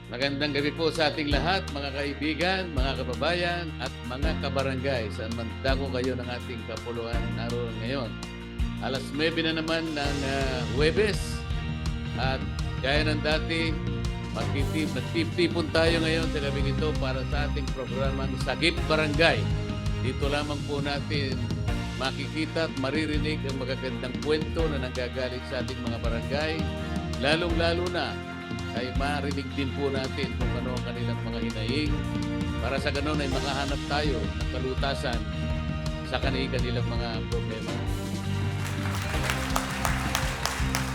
Magandang gabi po sa ating lahat, mga kaibigan, mga kababayan, at mga kabarangay. Saan man dako kayo ng ating kapuluan naroon ngayon. Alas 9 na naman ng Huwebes. At gaya ng dati, magtitipon tayo ngayon sa gabing ito para sa ating programang Sagip Barangay. Dito lamang po natin makikita at maririnig ang magagandang kwento na nanggagaling sa ating mga barangay. Lalong-lalo na ay marinig din po natin kung ano ang kanilang mga hinaing para sa ganun ay makahanap tayo ng kalutasan sa kanilang mga problema.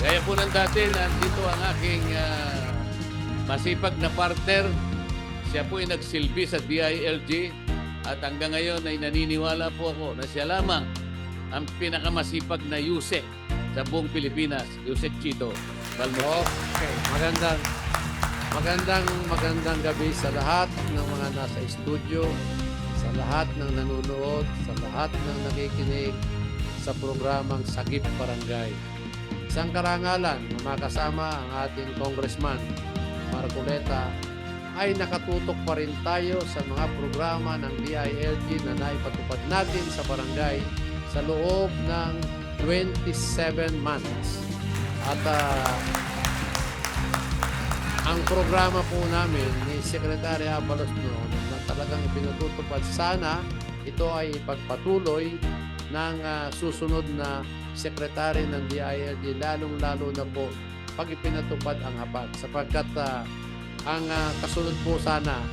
Gaya po ng dati, nandito ang aking masipag na partner. Siya po ay nagsilbi sa DILG at hanggang ngayon ay naniniwala po ako na siya lamang ang pinakamasipag na Yusek sa buong Pilipinas, Yusek Chito Balmocchio. Okay, magandang gabi sa lahat ng mga nasa studio, sa lahat ng nanonood, sa lahat ng nakikinig sa programang Sagip Barangay. Isang karangalan na makasama ang ating Congressman Marcoleta ay nakatutok pa rin tayo sa mga programa ng DILG na naipatupad natin sa barangay sa loob ng 27 months. At ang programa po namin ni Secretary Abalos noon na talagang pinatutupad, sana ito ay ipagpatuloy ng susunod na Secretary ng DILG, lalong-lalo na po pag ipinatupad ang HAPAG. Sapagkat ang kasunod po sana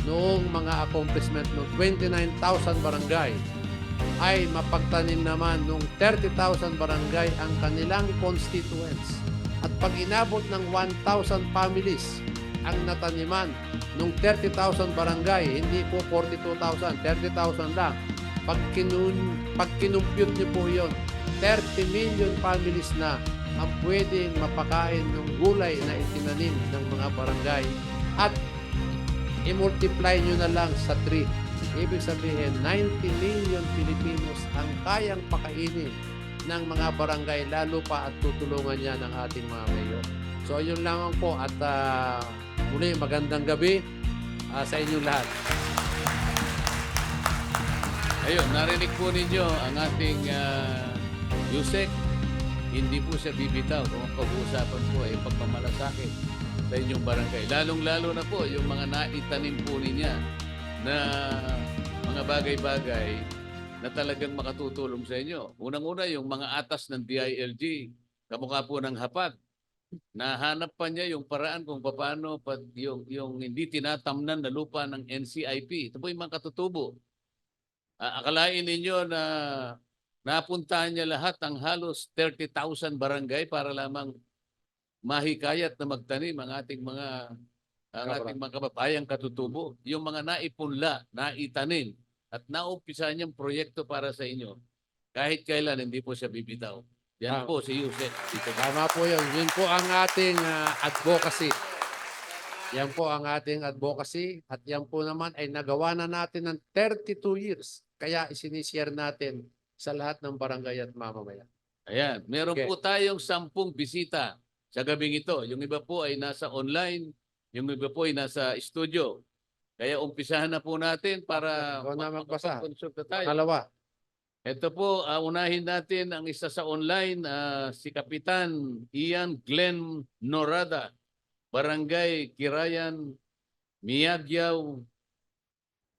noong mga accomplishment ng 29,000 barangay ay mapagtanim naman nung 30,000 barangay ang kanilang constituents. At pag inabot ng 1,000 families ang nataniman nung 30,000 barangay, hindi po 42,000, 30,000 lang. Pag kinumpute niyo po yun, 30 million families na ang pwedeng mapakain ng gulay na itinanim ng mga barangay. At i-multiply nyo na lang sa 3. Ibig sabihin, 90 million Filipinos ang kayang pakainin ng mga barangay, lalo pa at tutulungan niya ng ating mga mayor. So, yun lamang po at muli magandang gabi sa inyong lahat. Ayun, narinig po ninyo ang ating Yusek. Hindi po siya bibitaw kung ang pag-uusapan po ay pagmamalasakit sa inyong barangay. Lalong-lalo na po yung mga naitanim po niya na mga bagay-bagay na talagang makatutulong sa inyo. Unang-una, yung mga atas ng DILG, kamukha po ng HAPAG. Nahanap pa niya yung paraan kung paano yung hindi tinatamnan na lupa ng NCIP. Ito po yung mga katutubo. Akalain ninyo na napuntahan niya lahat ang halos 30,000 barangay para lamang mahikayat na magtanim ang ating mga kababayang katutubo. Yung mga naipunla, naitanim at naumpisa niyang proyekto para sa inyo. Kahit kailan hindi po siya bibitaw. Yan po si Yusek. Tama po yun. Yun po ang ating advocacy. Yan po ang ating advocacy at yan po naman ay nagawa na natin ng 32 years. Kaya isinishare natin sa lahat ng barangay at mamamayan. Ayan. Meron po tayong 10 bisita sa gabing ito. Yung iba po ay nasa online, yung iba po ay nasa studio. Kaya umpisahan na po natin para makapag-consulta tayo. Pangalawa. Ito po, unahin natin ang isa sa online, si Kapitan Ian Glenn Norada, Barangay Kirayan, Miagyaw,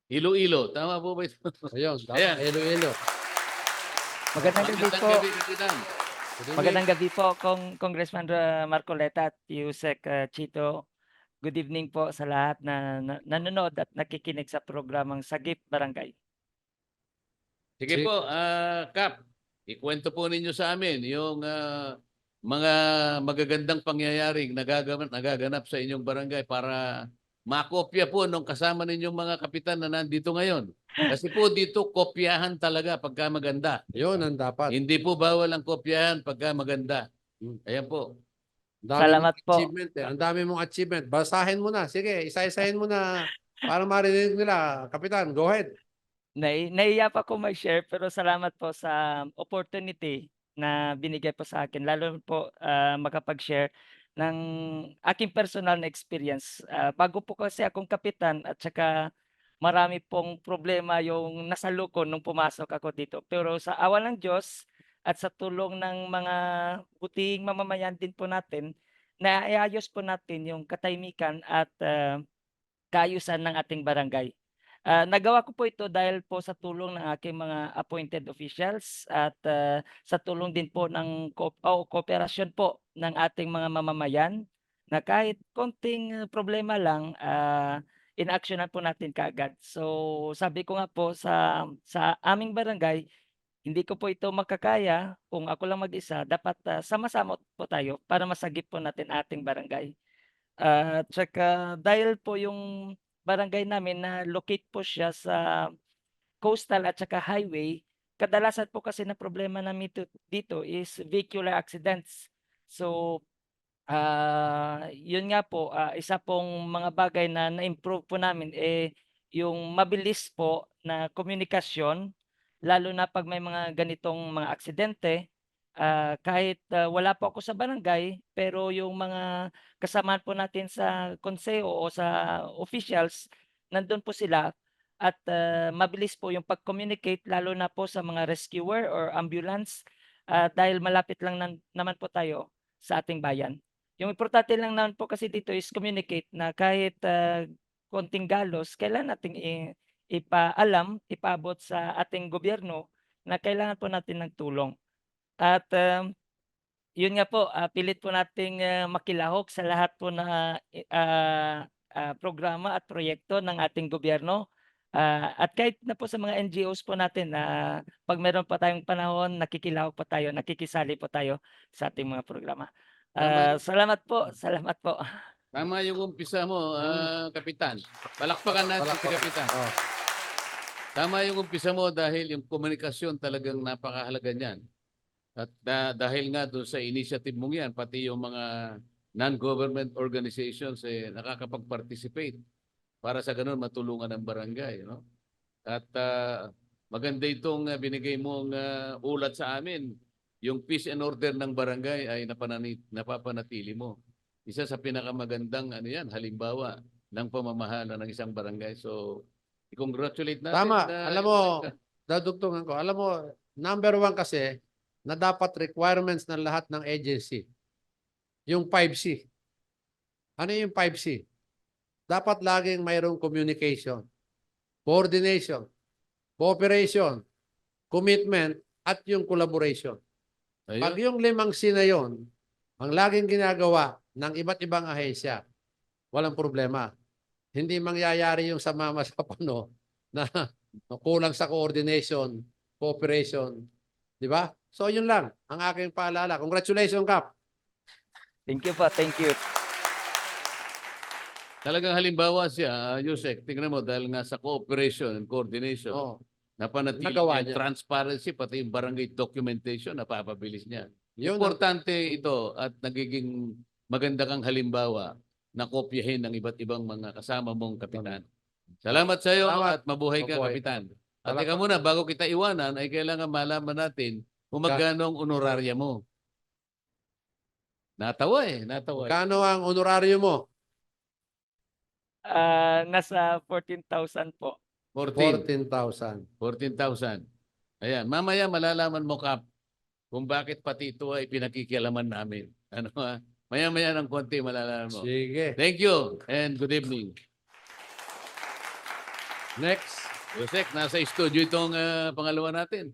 Iloilo. Tama po ba ito? Ayun, Ayan. Iloilo. Magandang gabi po. Kapitan. Magandang gabi po, Congressman Marcoleta at Yusek Chito. Good evening po sa lahat na nanonood at nakikinig sa programang Sagip Barangay. Sige po, Kap, ikwento po ninyo sa amin yung mga magagandang pangyayaring nagaganap sa inyong barangay para makopya po nung kasama ninyong mga kapitan na nandito ngayon. Kasi po dito, kopyahan talaga pagka maganda. Yun ang dapat. Hindi po bawal ang kopyahan pagka maganda. Ayan po. Salamat po. Ang dami mong achievement. Basahin mo na. Sige, isa-isahin mo na para marinig nila. Kapitan, go ahead. Naiya pa ko mag-share pero salamat po sa opportunity na binigay po sa akin. Lalo po makapag-share ng aking personal na experience. Bago po kasi akong kapitan at saka marami pong problema yung nasalukon nung pumasok ako dito. Pero sa awa ng Diyos at sa tulong ng mga butihing mamamayan din po natin, naiayos po natin yung katahimikan at kaayusan ng ating barangay. Nagawa ko po ito dahil po sa tulong ng aking mga appointed officials at sa tulong din po ng kooperasyon po ng ating mga mamamayan na kahit konting problema lang, inaaksyonan po natin kaagad. So sabi ko nga po sa aming barangay, hindi ko po ito makakaya kung ako lang mag-isa, dapat sama-sama po tayo para masagip po natin ating barangay. At saka dahil po yung barangay namin na locate po siya sa coastal at saka highway, kadalasan po kasi na problema namin dito is vehicular accidents. So, yun nga po, isa pong mga bagay na na-improve po namin, yung mabilis po na komunikasyon, lalo na 'pag may mga ganitong mga aksidente. Kahit wala po ako sa barangay, pero yung mga kasamahan po natin sa konseho o sa officials, nandun po sila at mabilis po yung pag-communicate lalo na po sa mga rescuer or ambulance, dahil malapit lang naman po tayo sa ating bayan. Yung importante lang naman po kasi dito is communicate na kahit konting galos, kailangan nating ipaalam, ipaabot sa ating gobyerno na kailangan po natin ng tulong. At yun nga po, pilit po nating makilahok sa lahat po na programa at proyekto ng ating gobyerno. At kahit na po sa mga NGOs po natin na 'pag meron pa tayong panahon, nakikilahok po tayo, nakikisali po tayo sa ating mga programa. Tama, Salamat po, salamat po. tama yung umpisa mo, Kapitan. Palakpakan natin si Palakpakan. Kapitan. Oh. Tama yung umpisa mo dahil yung komunikasyon talagang napakahalaga niyan. At dahil nga doon sa initiative mong yan, pati yung mga non-government organizations nakakapag-participate para sa ganun matulungan ng barangay. No? At maganda itong binigay mong ulat sa amin. Yung peace and order ng barangay ay napapanatili mo. Isa sa pinakamagandang halimbawa ng pamamahala ng isang barangay. So, i-congratulate natin. Tama. Alam mo, dadugtungan ko. Alam mo, number 1 kasi na dapat requirements ng lahat ng agency. Yung 5C. Ano yung 5C? Dapat laging mayroong communication, coordination, cooperation, commitment, at yung collaboration. Ayun. Pag yung 5C na yon, ang laging ginagawa ng iba't ibang ahensya, walang problema. Hindi mangyayari yung sa mama sa pano na kulang sa coordination, cooperation. Di ba? So yun lang ang aking paalala. Congratulations, Kap. Thank you po, thank you. Talagang halimbawa siya, Yusek, tingnan mo dahil nga sa cooperation and coordination, Oh, napanatili nagawa niya niya. transparency, pati yung barangay documentation, napapabilis niya. Yun ang- Importante ito at nagiging maganda kang halimbawa na kopyahin ng iba't ibang mga kasama mong kapitan. Salamat sa iyo Salamat. at mabuhay ka, Mabuhay. kapitan. At Salamat. teka muna, bago kita iwanan, ay kailangan malaman natin kung magkano ang honorarya mo. Natawa eh. Kano ang honoraryo mo? Nasa 14,000 po. 14,000. 14,000. Ayan, mamaya malalaman mo, Kap, kung bakit pati ito ay pinakikialaman namin. Ano ha? Maya-maya ng konti malalaman mo. Sige. Thank you and good evening. Next. Yusek, nasa studio itong pangalawa natin.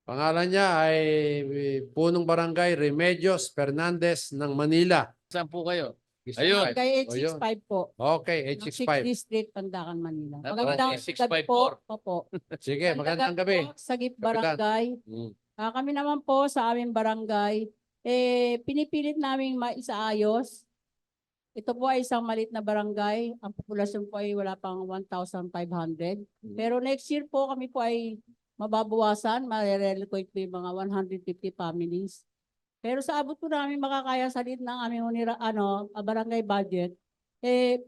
Pangalan niya ay Punong Barangay Remedios Fernandez ng Manila. Saan po kayo? Ayun. Kay O, yun. 865 po. Okay, Ng 865. 6th District, Pandakan, Manila. Ah, Magandang okay, gabi 654. po. Opo. Sige, magandang gabi. Po, Sagip Barangay. Mm. Kami naman po sa aming barangay, pinipilit namin maisaayos. Ito po ay isang maliit na barangay. Ang populasyon po ay wala pang 1,500. Pero next year po kami po ay mababawasan. Marelocate po yung mga 150 families. Pero sa abot po namin makakaya sa liit ng aming barangay budget,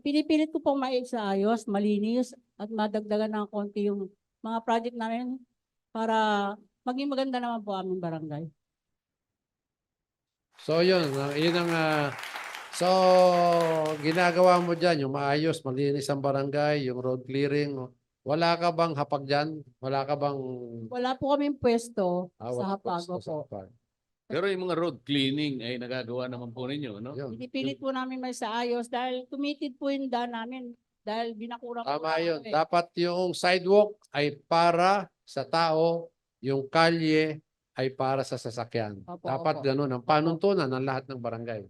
pinipilit ko pong maisaayos, malinis, at madagdagan ng konti yung mga project namin para maging maganda naman po aming barangay. So yun, so ginagawa mo dyan, yung maayos, malinis ang barangay, yung road clearing. Wala ka bang hapag dyan? Wala ka bang Wala po kaming pwesto sa wala Hapago sa po. hapag? Pero yung mga road cleaning ay nagagawa naman po ninyo, no? Yun. Pinipilit po namin may sa ayos dahil tumitid po yung daan namin dahil binakurang po Tama namin yun. eh. Dapat yung sidewalk ay para sa tao, yung kalye ay para sa sasakyan. Opo, Dapat opo. ganun ang panuntunan ng lahat ng barangay.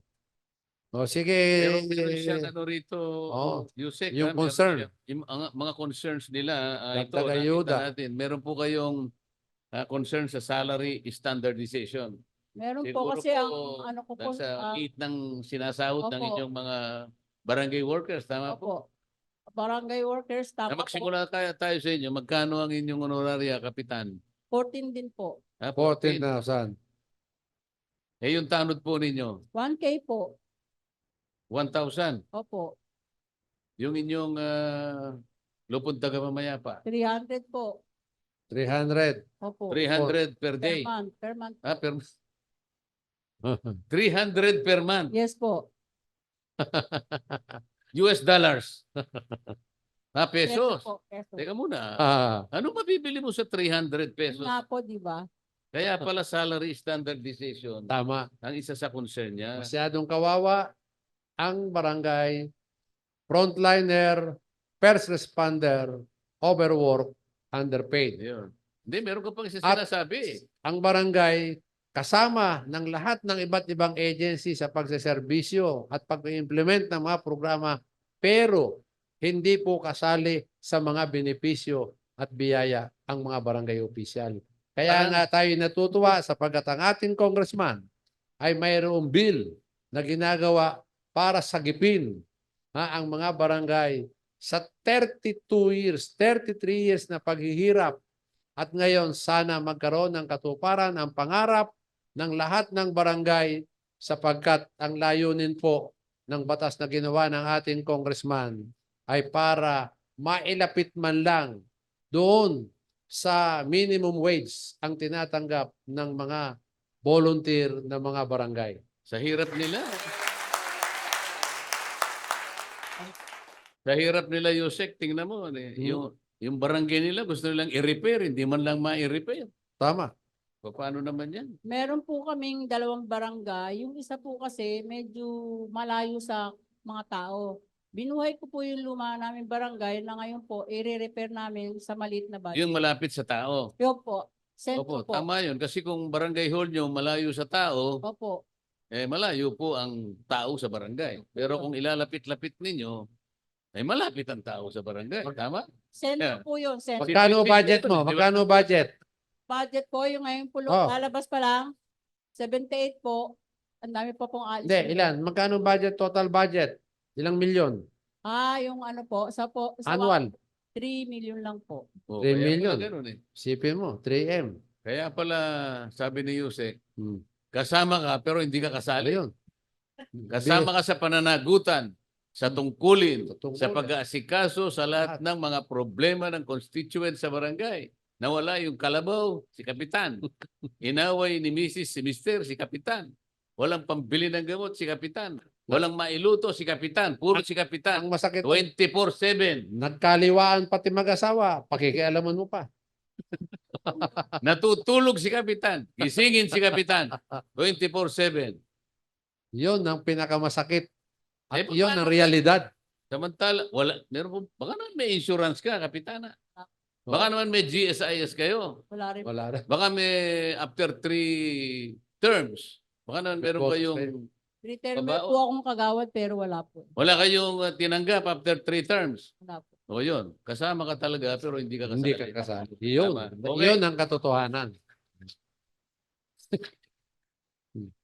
O sige, Pero meron siyang ano rito, Oo. Yusek, Yung meron concern. yung mga concerns nila, ito, Dagdag nakita ayuda. natin. Meron po kayong concern sa salary standardization. Meron Siguro po kasi ang po, ano ko po, nasa liit ng sinasahod ng Opo. inyong mga barangay workers, tama po? opo, barangay workers, Na tama po, magsimula tayo sa inyo, magkano ang inyong honoraria, Kapitan? 14 din po. 14,000. Eh, yung tanod po ninyo, 1K po, 1,000. opo, Yung inyong lupon tagapamayapa, 300 po, 300. opo, 300 per per day. month, per month. Ah, per 300 per month. Yes po, US dollars. peso Pesos. po, peso. Teka muna. Ah, Ano mabibili mo sa 300 Yun pesos? nga po, di ba? Kaya pala salary standardization tama. ang isa sa concern niya. Masyadong kawawa ang barangay, frontliner, first responder, overwork, underpaid. Ayun. Hindi, meron ka pang isa At- sinasabi. Ang barangay, kasama ng lahat ng iba't ibang agency sa pagseserbisyo at pag-implement ng mga programa, pero hindi po kasali sa mga benepisyo at biyaya ang mga barangay opisyal. Kaya Parang- nga tayo natutuwa sapagkat ang ating congressman ay mayroong bill na ginagawa para sagipin ang mga barangay sa 32 years, 33 years na paghihirap. At ngayon, sana magkaroon ng katuparan ang pangarap ng lahat ng barangay sapagkat ang layunin po ng batas na ginawa ng ating congressman ay para mailapit man lang doon sa minimum wage ang tinatanggap ng mga volunteer na mga barangay. Sa hirap nila. Sa hirap nila, Yusek, tingnan mo. Yung barangay nila, gusto nilang i-repair, hindi man lang ma-i-repair. Tama. Paano naman yan? Meron po kaming 2 barangay. Yung isa po kasi medyo malayo sa mga tao. Binuhay ko po yung luma namin barangay na ngayon po i-repair namin sa maliit na budget. Yung malapit sa tao. Yun po. Sentro Opo, po. tama yun. Kasi kung barangay hall nyo malayo sa tao, Opo. malayo po ang tao sa barangay. Pero kung ilalapit-lapit ninyo, ay malapit ang tao sa barangay. Tama? Sentro Yeah. po yun. Sentro. Magkano budget mo? Magkano budget? Budget po yung ngayon po. Oh. Lalabas pa lang. 78 po. Ang dami pa pong alis. Hindi, ilan? Magkano budget, total budget? Ilang milyon? Yung ano po. Sa Annual? 3 million lang po. 3 kaya million. pala ganun eh. Sipin mo, 3M. Kaya pala, sabi ni Yusek, Hmm. kasama ka pero hindi ka kasali. Ayun. Kasama ka sa pananagutan, sa tungkulin, Tungkulin. sa pag-aasikaso sa lahat ng mga problema ng constituent sa barangay. Nawala yung kalabaw, si Kapitan. Inaway ni Mrs. si Mr. si Kapitan. Walang pambili ng gamot si Kapitan. Walang mailuto si Kapitan. Puro si Kapitan. Ang masakit, 24/7. nagkaliwaan pati mag-asawa, pakikialaman mo pa. Natutulog si Kapitan. Gisingin si Kapitan. 24/7. Yun ang pinakamasakit. At Eh, yun paano? ang realidad. Samantala, meron po, baka naman may insurance ka, Kapitana. Baka naman may GSIS kayo. Wala rin. Wala rin. Baka may after 3 terms. Baka naman meron kayong, Return Babao. po akong kagawad pero wala po. wala kayong tinanggap after 3 terms. Wala po. O yun, kasama ka talaga pero hindi ka kasali. Hindi ka kasali. Yun. Tama. Okay. Yun ang katotohanan.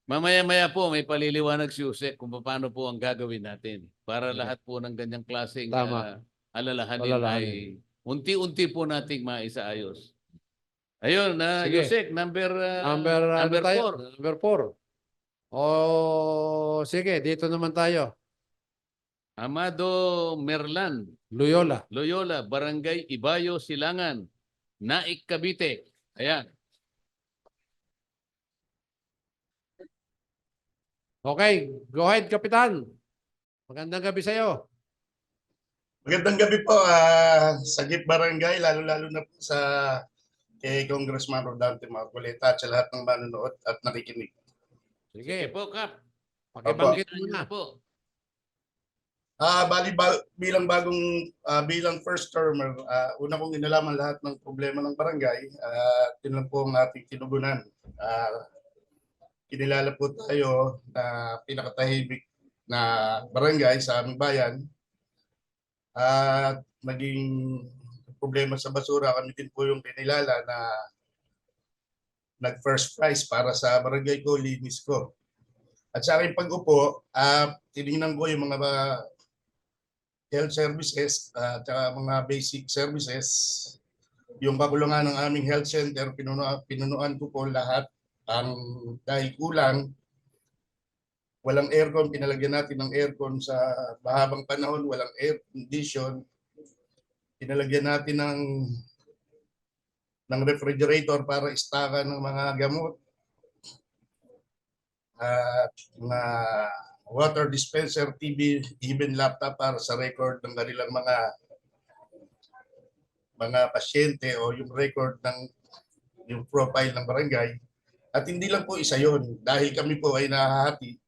Mamaya-maya po may paliliwanag si Jose kung paano po ang gagawin natin para lahat po ng ganyang klaseng Tama. alalahanin ay Alalahanin. unti-unti po nating maisaayos. Ayun, Sige. Yusek, number Ano tayo? 4. Number 4. Sige, dito naman tayo. Amado Merlan, Loyola. Loyola, Barangay Ibayo, Silangan, Naik, Cavite. Ayan. Okay, go ahead, Kapitan. Magandang gabi sa'yo. Magandang gabi po sa Gip Barangay, lalo-lalo na po sa kay Congressman Rodante Marcoleta at sa lahat ng manonood at nakikinig. Sige Sige, po, Kap. pakibanggit Ano muna. na po? Bilang first termer, una kong inalaman lahat ng problema ng barangay, yun lang po ang ating tinugunan. Kinilala po tayo na pinakatahimik na barangay sa aming bayan. At naging problema sa basura, kami din po yung kinilala na nag-first prize para sa barangay ko, linis ko. At sa aking pag-upo, tinignan ko yung mga health services at mga basic services. Yung kakulangan ng aming health center, pinunuan ko po lahat. Dahil kulang, walang aircon, pinalagyan natin ng aircon sa mahabang panahon, walang air condition. Pinalagyan natin ng refrigerator para istakan ng mga gamot. At mga water dispenser, TV, even laptop para sa record ng kanilang mga pasyente o yung record ng yung profile ng barangay. At hindi lang po isa yon, dahil kami po ay nahahati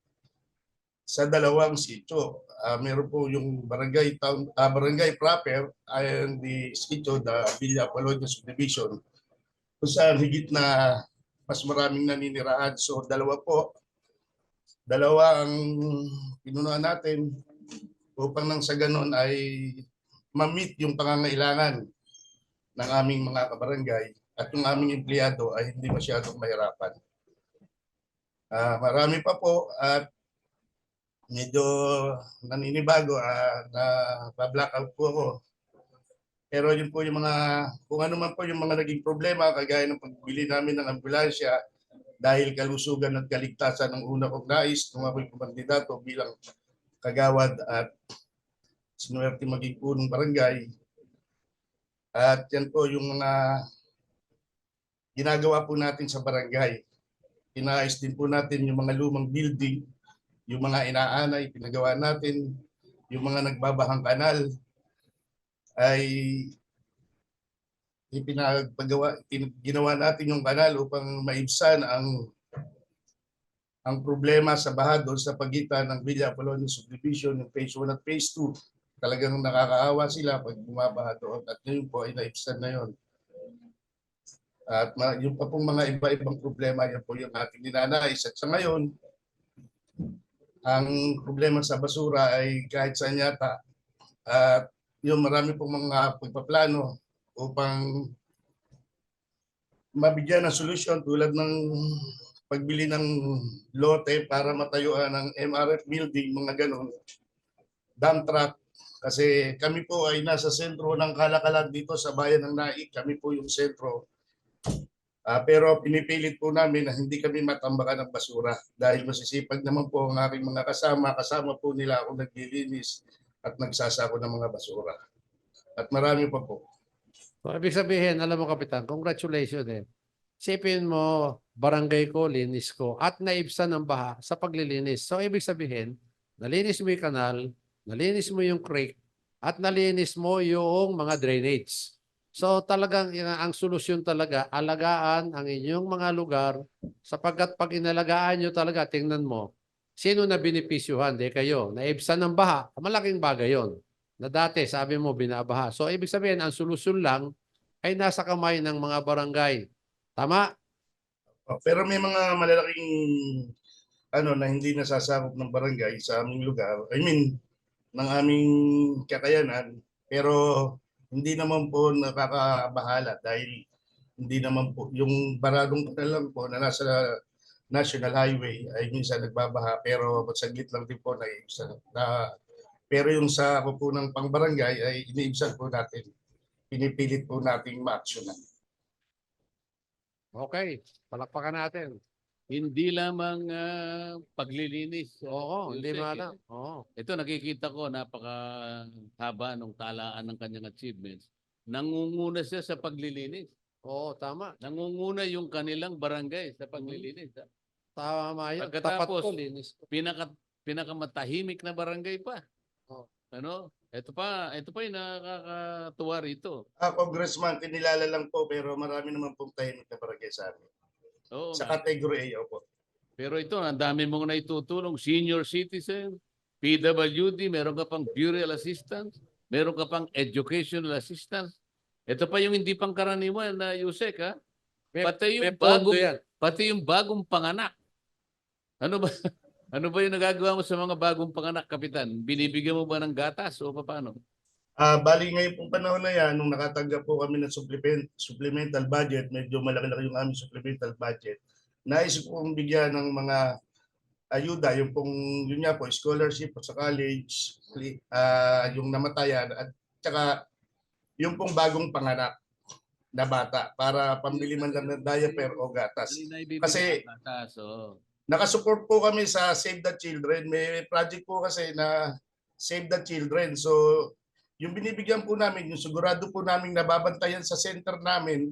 sa dalawang sitio. Meron po yung barangay proper and the sitio, the Villa Apolonia Subdivision, kung saan higit na mas maraming naninirahan. So dalawa ang pinunuan natin upang nang sa ganon ay ma-meet yung pangangailangan ng aming mga kabarangay at yung aming empleyado ay hindi masyadong mahirapan. Marami pa po at medyo naninibago na pa-blackout po ako. Pero yun po yung kung ano man po yung mga naging problema, kagaya ng pagbili namin ng ambulansya, dahil kalusugan at kaligtasan ng una kong nais nung ako'y kumandidato bilang kagawad at sinuwerte maging punong barangay. At yan po yung mga ginagawa po natin sa barangay. Inaayos din po natin yung mga lumang building, yung mga inaanay, pinagawa natin, yung mga nagbabahang kanal ay ginawa natin yung kanal upang maibsan ang problema sa baha doon sa pagitan ng Villa Apolonia Subdivision, yung Phase 1 at Phase 2. Talagang nakakaawa sila pag bumabaha doon at ngayon po ay naibsan na yun. At yung pa pong mga iba-ibang problema, yan po yung ating ninanais. At sa ngayon, ang problema sa basura ay kahit saan yata. At yung marami pong mga pagpaplano upang mabigyan ng solusyon tulad ng pagbili ng lote para matayuan ng MRF building, mga ganun, dump truck. Kasi kami po ay nasa sentro ng kalakalan dito sa bayan ng Naik. Kami po yung sentro. Pero pinipilit po namin na hindi kami matambakan ng basura dahil masisipag naman po ang aking mga kasama po nila ako naglilinis at nagsasako ng mga basura. At marami pa po. So, ibig sabihin, alam mo, Kapitan, congratulations eh. Isipin mo, barangay ko, linis ko, at naibsan ng baha sa paglilinis. So, ibig sabihin, nalinis mo yung kanal, nalinis mo yung creek, at nalinis mo yung mga drainage. So, talagang ang solusyon talaga, alagaan ang inyong mga lugar, sapagkat pag inalagaan nyo talaga, tingnan mo, sino na binipisyuhan? Di kayo. Naibsan ng baha, malaking bagay yon. Na dati, sabi mo, binabaha. So, ibig sabihin, ang solusyon lang ay nasa kamay ng mga barangay. Tama? Pero may mga malalaking na hindi nasasakop ng barangay sa aming lugar. I mean, ng aming kakayanan. Pero hindi naman po nakakabahala dahil hindi naman po yung baradong lang po na nasa National Highway ay minsan nagbabaha pero saglit lang din po pero yung sa ako po ng pangbarangay ay iniibsan po natin. Pinipilit po nating ma-actionan. Okay. Palakpakan natin. Hindi lamang paglilinis. Oo, hindi Yusek, malam. Oo. Ito nakikita ko napakahaba ng talaan ng kanyang achievements. Nangunguna siya sa paglilinis. Oo, tama. Nangunguna yung kanilang barangay sa paglilinis. Tama yun. Tapat Pagkatapos, ko, linis ko. pinakamatahimik na barangay pa. Oh. Ano? Ito pa yung nakakatuwa rito. Congressman, kinilala lang po pero marami naman pong tahimik na barangay sa amin. Oo Sa nga. category A, opo. Pero ito, ang dami mong naitutulong. Senior citizen, PWD, meron ka pang burial assistance, meron ka pang educational assistance. Ito pa yung hindi pangkaraniwan na Yusek, ha? Pati May yung pondo bagong, yan. pati yung bagong panganak. Ano ba? Ano ba yung nagagawa mo sa mga bagong panganak, Kapitan? Binibigyan mo ba ng gatas o paano? Bali ngayon pong panahon na yan, nung nakatanggap po kami ng supplemental budget, medyo malaki-laki yung aming supplemental budget, nais ko pong bigyan ng mga ayuda, yung pong, yun nga po, scholarship sa college, yung namatayan, at saka yung pong bagong panganak na bata para pambili man lang ng diaper o gatas. Kasi gatas, oh. nakasupport po kami sa Save the Children. May project po kasi na Save the Children. So, yung binibigyan po namin, yung sigurado po namin nababantayan sa center namin,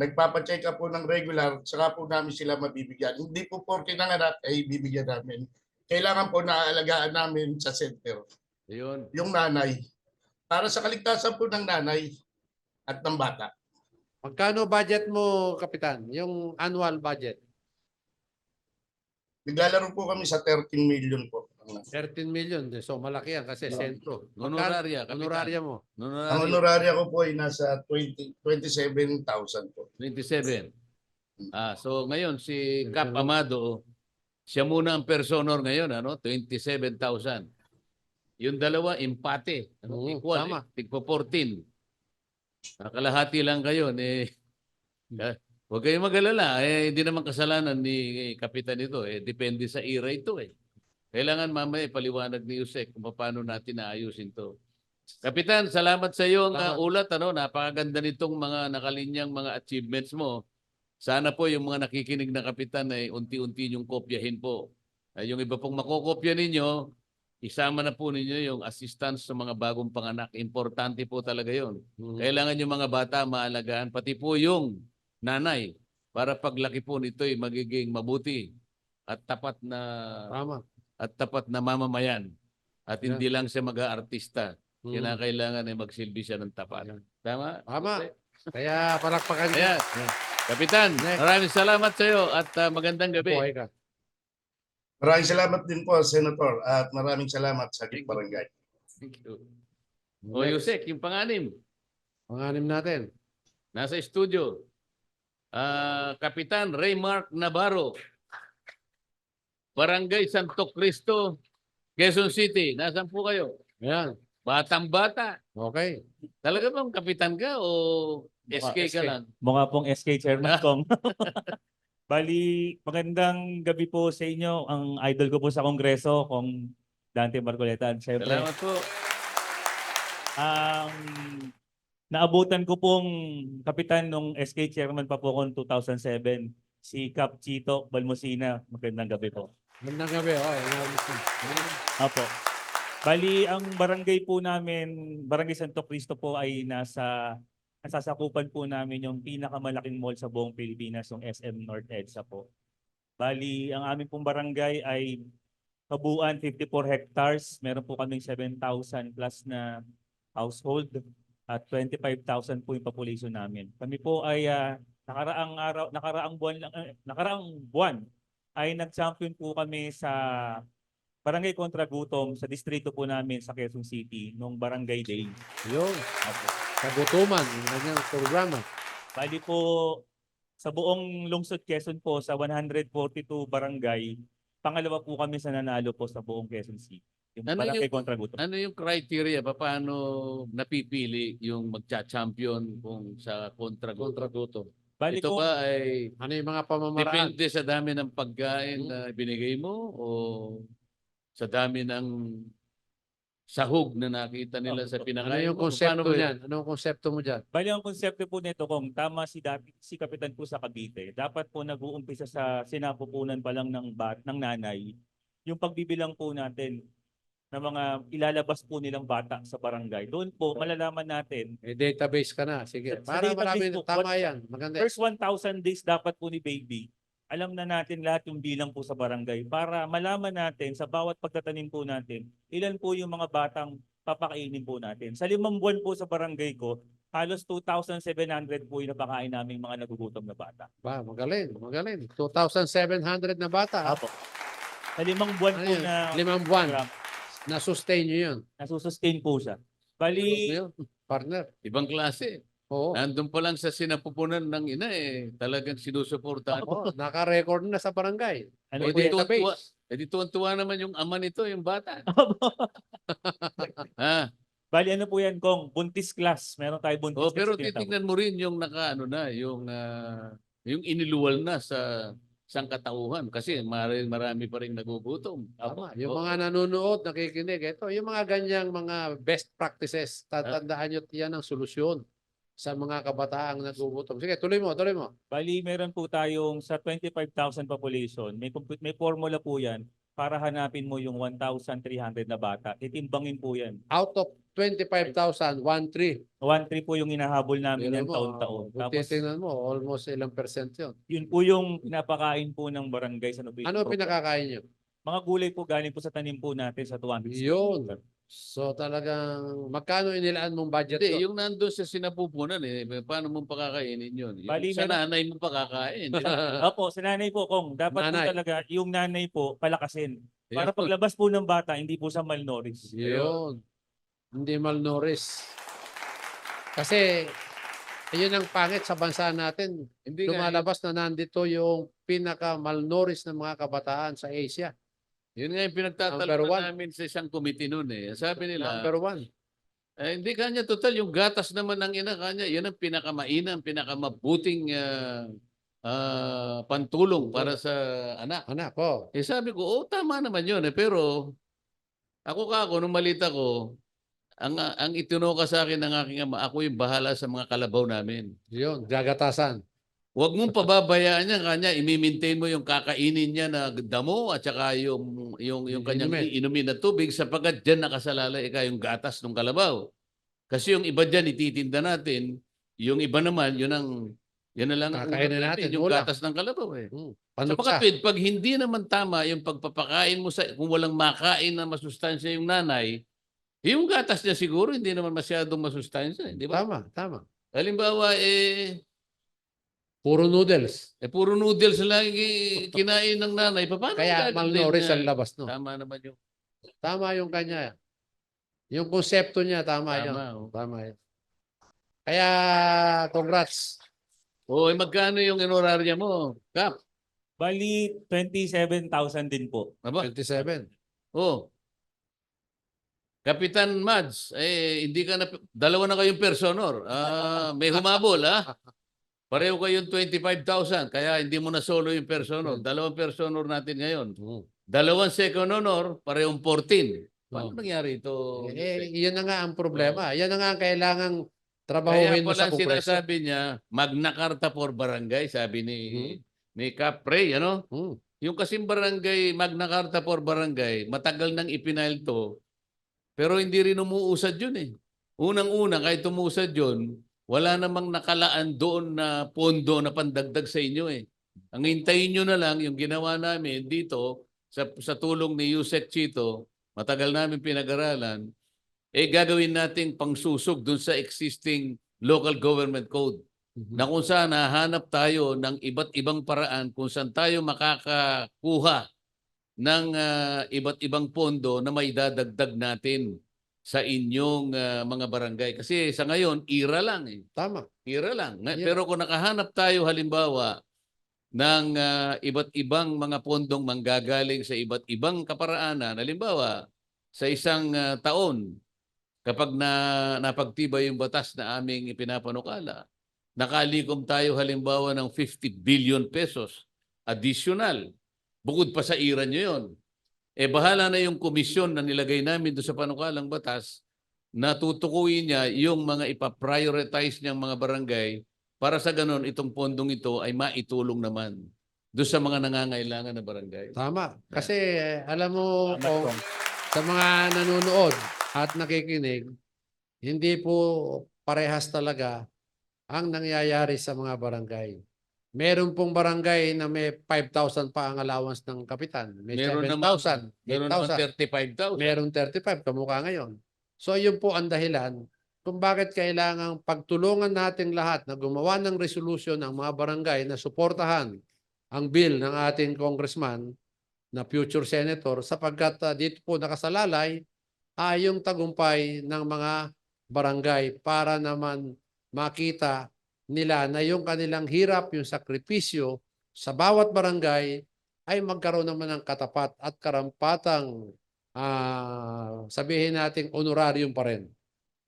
nagpapacheck up po ng regular, saka po namin sila mabibigyan. Hindi po porke nanganak ay bibigyan namin. Kailangan po naaalagaan namin sa center. Ayun. Yung nanay. Para sa kaligtasan po ng nanay at ng bata. Magkano budget mo, Kapitan? Yung annual budget? Naglalaro po kami sa 13 million po. 13 million. So malaki yan kasi sentro. Honoraria, Kapitan. Honoraria mo? Ang honoraria ko po ay nasa 27,000 po. 27. So ngayon si Cap Amado, siya muna ang personor ngayon, ano? 27,000. Yung dalawa, empate. Ano? Equal, tama. tigpo 14. Nakalahati lang kayo. Huwag kayong mag-alala. Hindi naman kasalanan ni Kapitan ito. Depende sa ira ito. Kailangan mamaya paliwanag ni Yusek kung paano natin naayusin to. Kapitan, salamat sa iyong ulat. Napakaganda nitong mga nakalinyang mga achievements mo. Sana po yung mga nakikinig na Kapitan ay unti-unti niyong kopyahin po. Yung iba pong makokopya ninyo, isama na po ninyo yung assistance sa mga bagong panganak. Importante po talaga yun. Kailangan yung mga bata maalagaan, pati po yung nanay, para paglaki po nito ay magiging mabuti at tapat na mamamayan. At hindi lang siya mag-aartista. Kailangan ay magsilbi siya ng tapat. Tama? Tama. Kaya palakpakan Ayan. Kapitan, maraming salamat sa iyo at magandang gabi. Buhay ka. Maraming salamat din po, Senator, at maraming salamat sa aking barangay. Thank you. O Yusek, yung panganim, Panganim natin. nasa studio. Kapitan Raymark Navarro, Barangay Santo Cristo, Quezon City. Nasaan po kayo? Ayan. Batang-bata. Okay. Talaga bang kapitan ka o SK ka lang? Mukha pong SK Chairman Kong. Bali, magandang gabi po sa inyo. Ang idol ko po sa Kongreso, Kong Dante Marcoleta. Siyempre, Salamat po. naabutan ko pong kapitan nung SK Chairman pa po ako 2007, si Cap Chito Balmosina. Magandang gabi po. Magandang gabi. Apo. Bali, ang barangay po namin, Barangay Santo Cristo po ay nasasakupan po namin yung pinakamalaking mall sa buong Pilipinas, yung SM North EDSA po. Bali, ang aming pong barangay ay kabuuan 54 hectares. Meron po kaming 7,000 plus na household at 25,000 po yung population namin. Kami po ay nakaraang buwan ay nag-champion po kami sa Barangay Kontra Gutom sa distrito po namin sa Quezon City nung Barangay Day. Yun. Kagutuman. Yung kanyang programa. Bali po sa buong lungsod Quezon po sa 142 barangay, pangalawa po kami sa nanalo po sa buong Quezon City. Yung Barangay Kontra Gutom. Ano yung criteria? Paano napipili yung magcha-champion kung sa kontra-gutom? Bali Ito po, ba ay Ano yung mga pamamaraan? depende sa dami ng pagkain na binigay mo o sa dami ng sahog na nakita nila sa Ano pinakain yung mo? konsepto Paano ba yun? niyan? Ano yung konsepto mo dyan? bali ang konsepto po nito kung tama si Kapitan po sa Cavite, dapat po nag-uumpisa sa sinapupunan pa lang ng nanay, yung pagbibilang po natin ng mga ilalabas po nilang bata sa barangay. Doon po malalaman natin, May database ka na. Sige. Sa Para database marami po, tama yan. Maganda. first 1,000 days dapat po ni baby alam na natin lahat yung bilang po sa barangay para malaman natin sa bawat pagtatanim po natin, ilan po yung mga batang papakainin po natin. Sa 5 buwan po sa barangay ko, halos 2,700 po yung napakain namin mga nagugutom na bata. Ba, magaling, magaling. 2,700 na bata. Apo. Sa 5 buwan Ano po yun? na 5 buwan. program, Na-sustain nyo yun. nasusustain po siya. Bali, Yun, partner. Ibang klase. Oo. Nandun pa lang sa sinapupunan ng ina talagang sinusuportahan. Oo, naka-record na sa barangay. ano May po yan? database. Tuwan-tuwa naman yung ama nito, yung bata. Ha? Bali, ano po yan, Kong? Buntis class. Meron tayo buntis Oh, class. pero na tinatawag. titingnan mo rin yung yung iniluwal na sa sangkatauhan kasi marami pa rin nagugutom. Tama. Yung Oo. mga nanonood, nakikinig, ito, yung mga ganyang mga best practices, tatandaan nyo yan ang solusyon sa mga kabataang nagugutom. Sige, tuloy mo, tuloy mo. Bali, meron po tayong sa 25,000 population, may formula po yan para hanapin mo yung 1,300 na bata. Itimbangin po yan. Out of 25,000, 1-3. 1,3 po yung hinahabol namin yan taon-taon. Kung Tapos, titingnan mo, almost ilang percent yun. yun po yung pinapakain po ng barangay sa Novello. Ano pinakakain nyo? Mga gulay po galing po sa tanim po natin sa 200. Yun. So talagang, magkano inilaan mong budget Hindi, doon? yung nandun sa sinapupunan paano mo pakakainin yun? Yung Bali, sa meron- nanay mo pakakain. di ba? Opo, sa nanay po, Kong. Dapat Nanay. po talaga yung nanay po palakasin. Para Yun. paglabas po ng bata, hindi po sa malnourished. Yun. Hindi malnourished. Kasi, yun ang pangit sa bansa natin. Hindi nga, Lumalabas na nandito yung pinaka-malnourished na mga kabataan sa Asia. yun nga yung Number pinagtatalpan one. namin sa isang committee noon Sabi nila, Number 1. hindi kanya total, yung gatas naman ng ina kanya, yun ang pinakamainam, pinakamabuting pantulong para sa anak. Anak ko. Sabi ko, tama naman yun pero ako nung malita ko, ang itinuka sa akin ng aking ama, ako yung bahala sa mga kalabaw namin. Yun, gagatasan. Huwag mong pababayaan niya kanya, i-maintain mo yung kakainin niya na damo at saka yung kanyang inumin na tubig sapagkat diyan nakasalalay yung gatas ng kalabaw. Kasi yung iba diyan ititinda natin, yung iba naman yun na lang ang Kakainin ulam natin, yung ulam. gatas ng kalabaw Panuksa. Sapagkat pag hindi naman tama yung pagpapakain mo kung walang makain na masustansya yung nanay, yung gatas niya siguro hindi naman masyadong masustansya, di ba? Tama, tama. Halimbawa Puro noodles. puro noodles lang kinain ng nanay. Paano Kaya malnourished ang labas, no? Tama naman yung Tama yung kanya. Yung konsepto niya, tama yun. Tama yun. Kaya, congrats. magkano yung honoraria mo? Kap? Bali, 27,000 din po. Aba? 27. Kapitan Mads, hindi ka na, dalawa na kayong personor. May humabol, ha? Pareho kayong 25,000, kaya hindi mo na solo yung personor. Dalawang personor natin ngayon. Dalawang second honor, parehong 14. Paano nangyari ito? Yun na nga ang problema. Yan na nga ang kailangang Kaya trabahuhin mo pala sa Kongreso. sinasabi niya, Magna Carta for Barangay, sabi ni Capre, ano? Yung kasing barangay, Magna Carta for Barangay, matagal nang ipinail to, pero hindi rin umuusad yun Unang-una, kahit umusad yun, wala namang nakalaan doon na pondo na pandagdag sa inyo Ang hintayin nyo na lang, yung ginawa namin dito, sa tulong ni Yusek Chito, matagal namin pinag-aralan, gagawin nating pangsusog dun sa existing local government code na kung saan hahanap tayo ng iba't ibang paraan kung saan tayo makakakuha ng iba't ibang pondo na may dadagdag natin sa inyong mga barangay. Kasi sa ngayon, ira lang Tama. Ira lang. Yeah. Pero kung nakahanap tayo halimbawa ng iba't ibang mga pondong manggagaling sa iba't ibang kaparaanan, halimbawa sa isang taon, kapag napagtibay yung batas na aming ipinapanukala, nakalikom tayo halimbawa ng 50 billion pesos additional. Bukod pa sa ira nyo yun. Bahala na yung komisyon na nilagay namin doon sa panukalang batas na tutukuyin niya yung mga ipaprioritize niyang mga barangay para sa ganun itong pondong ito ay maitulong naman doon sa mga nangangailangan na barangay. Tama. Kasi alam mo, Tama, Kong. sa mga nanonood at nakikinig, hindi po parehas talaga ang nangyayari sa mga barangay. Meron pong barangay na may 5,000 pa ang allowance ng kapitan. May Meron naman, 7,000, meron naman 8,000. 35,000. Meron 35, kamukha ngayon. So yun po ang dahilan kung bakit kailangang pagtulungan natin lahat na gumawa ng resolution ng mga barangay na suportahan ang bill ng ating congressman na future senator sapagkat dito po nakasalalay ay yung tagumpay ng mga barangay para naman makita nila na yung kanilang hirap, yung sakripisyo sa bawat barangay ay magkaroon naman ng katapat at karampatang sabihin nating honorarium pa rin.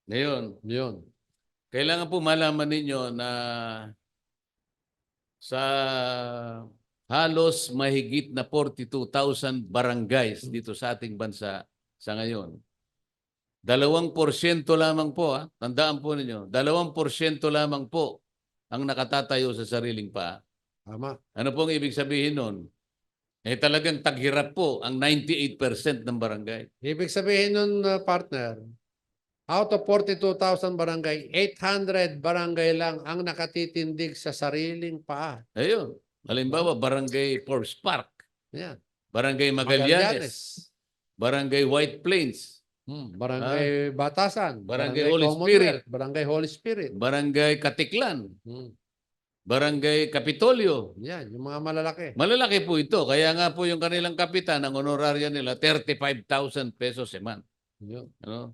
Ngayon, Yun. kailangan po malaman ninyo na sa halos mahigit na 42,000 barangays dito sa ating bansa sa ngayon, 2% lamang po, tandaan po ninyo, 2% lamang po ang nakatatayo sa sariling paa. Tama. Ano pong ibig sabihin nun? Talagang taghirap po ang 98% ng barangay. Ibig sabihin nun, partner, out of 42,000 barangay, 800 barangay lang ang nakatitindig sa sariling paa. Ayun. Halimbawa, Barangay Forbes Park, Yan. Barangay Magallanes, Barangay White Plains, Barangay Batasan, Barangay Holy Spirit. Barangay Holy Spirit. Barangay Katiklan, Hmm. Barangay Kapitolyo. Yan, yung mga malalaki. Malalaki po ito. Kaya nga po yung kanilang kapitan, ang honoraria nila, 35,000 pesos a month. Yun. Ano?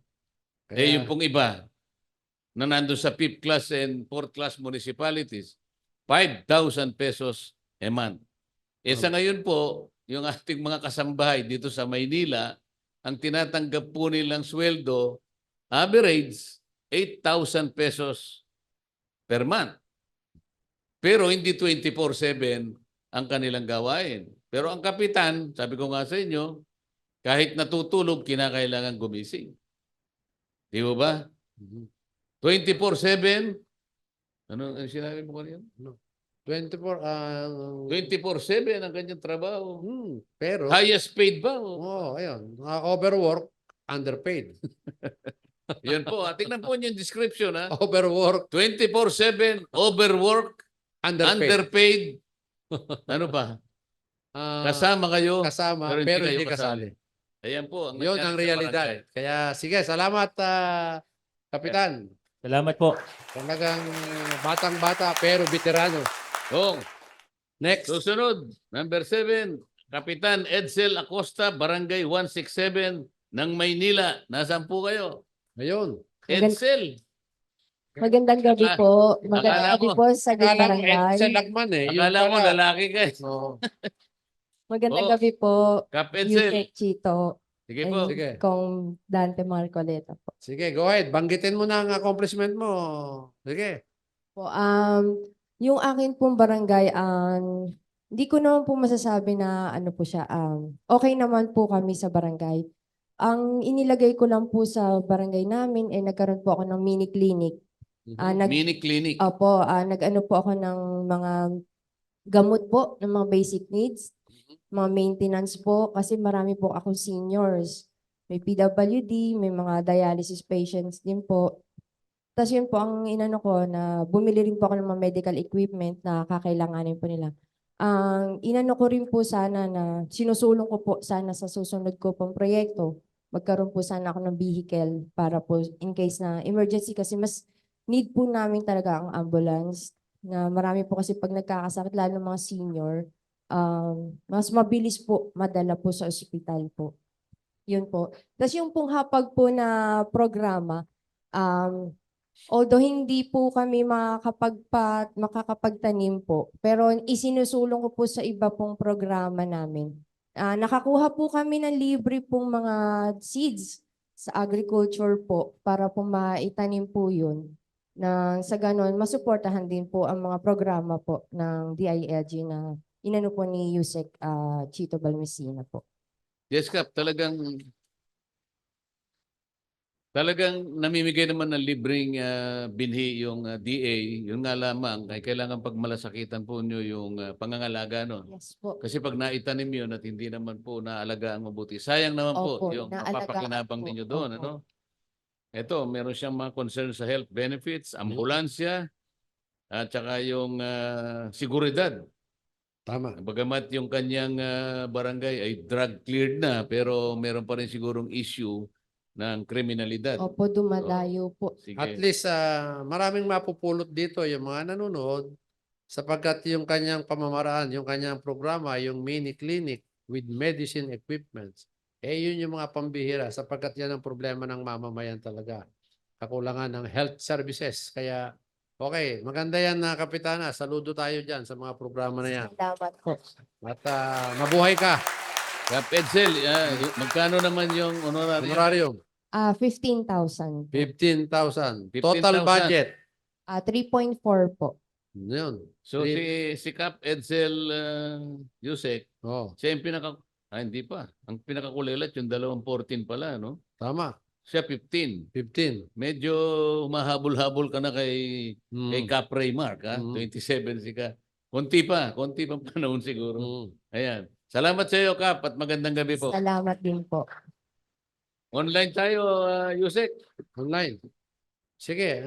Kaya, Yung pong iba na nandun sa 5th class and 4th class municipalities, 5,000 pesos a month. Sa ngayon po, yung ating mga kasambahay dito sa Maynila, ang tinatanggap po nilang sweldo, average, 8,000 pesos per month. Pero hindi 24/7 ang kanilang gawain. Pero ang kapitan, sabi ko nga sa inyo, kahit natutulog, kinakailangan gumising. Di ba ba? 24/7? Ano ang sinabi mo kanina? 24, 24/7 ang kanyang trabaho. pero, Highest paid ba? ayun, overwork, underpaid. Yan po. Tingnan po yung description. Overwork, 24/7, overwork, underpaid. underpaid. Ano pa? Kasama kayo, Kasama, pero pero hindi hindi kayo kasali. Ayan po. Yun ang nangyari sa realidad. barangay. Kaya, sige, salamat, Kapitan. Salamat po. Talagang batang-bata pero veterano. Oh, Next. susunod, number 7, Kapitan Edsel Acosta, Barangay 167 ng Maynila. Nasaan po kayo? Ayun. Edsel. Magandang gabi po. akala Magandang gabi ko- po sa Akala ko barangay. Edsel Lagman eh. Yung Akala ko pala. lalaki kayo. Oo. Magandang Oh. gabi po. Kap Edsel. Yusek Chito. Sige po. and Sige. Kong Dante Marcoleta po. Sige, go ahead. Banggitin mo na ang accomplishment mo. Sige. Po, yung akin pong barangay, hindi ko naman po masasabi na ano po siya, okay naman po kami sa barangay. Ang inilagay ko lang po sa barangay namin, nagkaroon po ako ng mini clinic. Mini clinic. Opo, nag-ano po ako ng mga gamot po, ng mga basic needs, mga maintenance po, kasi marami po akong seniors. May PWD, may mga dialysis patients din po. Tapos yun po ang inano ko na bumili rin po ako ng mga medical equipment na kakailanganin po nila. Ang inano ko rin po sana na sinusulong ko po sana sa susunod ko pong proyekto, magkaroon po sana ako ng vehicle para po in case na emergency kasi mas need po namin talaga ang ambulance na marami po kasi pag nagkakasakit lalo ng mga senior, mas mabilis po madala po sa ospital po. Yun po. Tapos yung pong hapag po na programa, although hindi po kami makakapagtanim po, pero isinusulong ko po sa iba pong programa namin. Nakakuha po kami ng libre pong mga seeds sa agriculture po para po maitanim po yun. Na sa ganon, masuportahan din po ang mga programa po ng DILG na inano po ni Yusek Chito Balmesina po. Yes, Kap. Talagang namimigay naman ng libreng binhi yung DA. Yun nga lamang, ay kailangan pagmalasakitan po nyo yung pangangalaga nun. Yes po. Kasi pag naitanim yun at hindi naman po naalagaan mabuti, sayang naman po Opo, yung naalagaan mapapakinabang po. ninyo doon. Opo. Ano? Ito, meron siyang mga concern sa health benefits, ambulansya, at saka yung seguridad. Tama. Bagamat yung kanyang barangay ay drug cleared na, pero meron pa rin sigurong issue ng kriminalidad. Opo, dumadayo po. Sige. At least maraming mapupulot dito yung mga nanonood sapagkat yung kanyang pamamaraan, yung kanyang programa, yung mini clinic with medicine equipments, yun yung mga pambihira sapagkat yan ang problema ng mamamayan talaga. Kakulangan ng health services. Kaya, okay, maganda yan na Kapitana. Saludo tayo dyan sa mga programa na yan. Salamat po. At mabuhay ka. Kap Edsel, magkano naman yung honorarium? Honorarium, 15,000 po. 15,000. 15,000. Total budget. 3.4 po. Yun. So si Kap Edsel Yusek, Oh, siya yung hindi pa. Ang pinakakulilat yung 214 pala, no? tama. Siya 15. 15. Medyo mahabol-habol ka na kay Kap Ray Mark, ha? 27 si Kap. Konti pang panahon siguro. Ayan. Salamat sa iyo, Kap, at magandang gabi po. Salamat din po. Online tayo, Yusek. Online. Sige.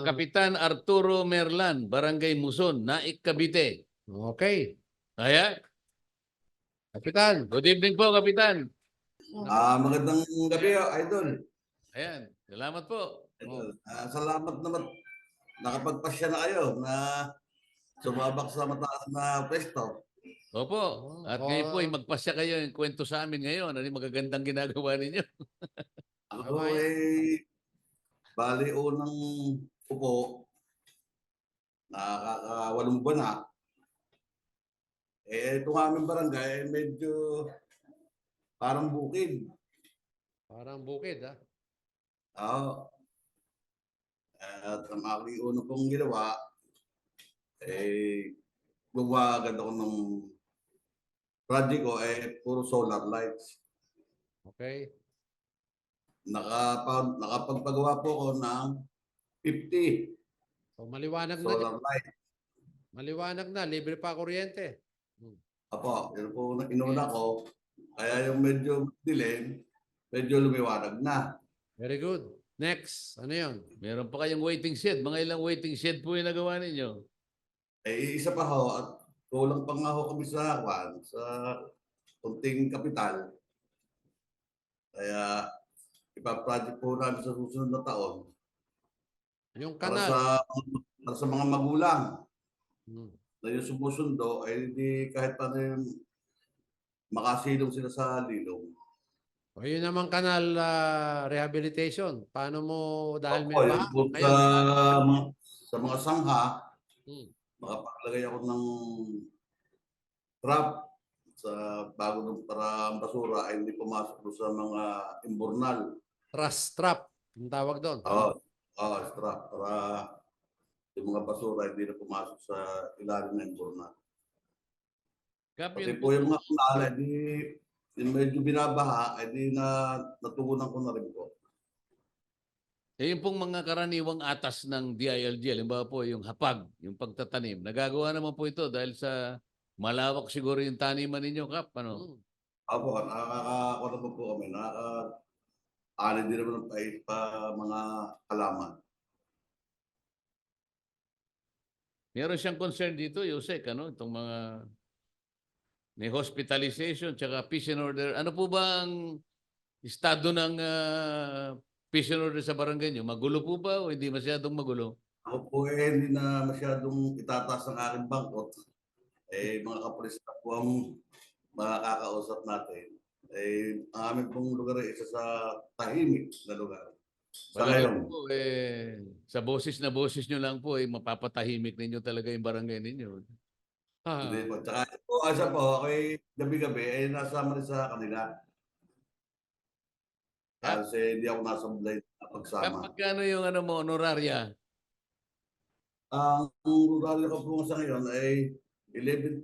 Kapitan Arturo Merlan, Barangay Muson, Naik, Cavite. Okay. Ayan. Kapitan. Good evening po, Kapitan. Magandang gabi, Idol. Ayan. Salamat po. Idol. Salamat naman nakapagpasya na kayo na sumabak sa mataas na pwesto. Opo. At ngayon po, magpasya kayo yung kwento sa amin ngayon. Ano yung magagandang ginagawa ninyo? Ako ay bali unang upo, nakaka-8 buwan na. Itong aming barangay medyo parang bukid. Parang bukid, ha? Oo. At ang aking unang kong ginawa, gumawa agad ako ng project ko, puro solar lights. Okay. Nakapagpagawa po ako ng 50 So, maliwanag na. solar light. Maliwanag na. Libre pa kuryente. Apo, yun po inuna ko. Kaya yung medyo dilim, medyo lumiwanag na. Very good. Next. Ano yun? Meron pa kayong waiting shed. Mga ilang waiting shed po yung nagawa ninyo? Isa pa ho, at kulang pa nga ho kami sa kunting kapital. Kaya ipaproject po namin sa susunod na taon Yung para kanal. sa mga magulang Hmm. na yung sumusundo ay hindi kahit paano yung makasilong sila sa lilong. O yun naman kanal rehabilitation. Paano mo, dahil may Opo, baha yun po ngayon, sa mga sangha, Hmm. makapaglagay ako ng trap sa bago ng para ang basura ay hindi pumasok doon sa mga imburnal. Trust trap. Ang tawag doon. Trap para yung mga basura hindi na pumasok sa ilalim ng imburnal. Kap, Pati yun po yung mga kunala, yung medyo binabaha, di natugunan ko na rin po. yung pong mga karaniwang atas ng DILG, halimbawa po yung hapag, yung pagtatanim, nagagawa naman po ito dahil sa malawak siguro yung taniman ninyo, Kap. Ano? Apo, nakakakuha naman po kami. Nakaka-ani din naman ng pait pa mga halaman. Meron siyang concern dito, Yusek, ano? Itong mga may hospitalization tsaka peace and order. Ano po ba ang estado ng peace and order sa barangay nyo? Magulo po ba o hindi masyadong magulo? Ako po hindi na masyadong itataas ang aking bangkot. Mga kapulis na po ang makakausap natin. Ang aming pong lugar ay isa sa tahimik na lugar. Sa Wala ngayon, po, sa boses na boses nyo lang po, mapapatahimik ninyo talaga yung barangay ninyo. hindi po. Tsaka po, asa po, ako'y gabi-gabi ay nasama rin sa kanila. Kasi hindi ako nasa blind na pagsama. Kapag kano yung ano mo, honoraria? Ang rural ko po sa ngayon ay 11,700.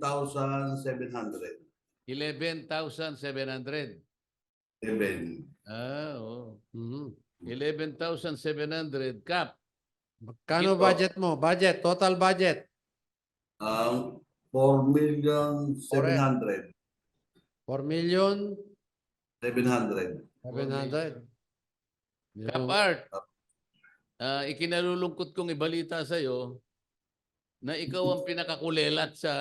11,700. 11. Oo. Mhm. 11,700. Kap. Magkano Ito. budget mo? Budget, total budget. 4,700,000. 4,700,000. 700. Kap Art. Ikinalulungkot kong ibalita sa'yo, na ikaw ang pinakakulelat sa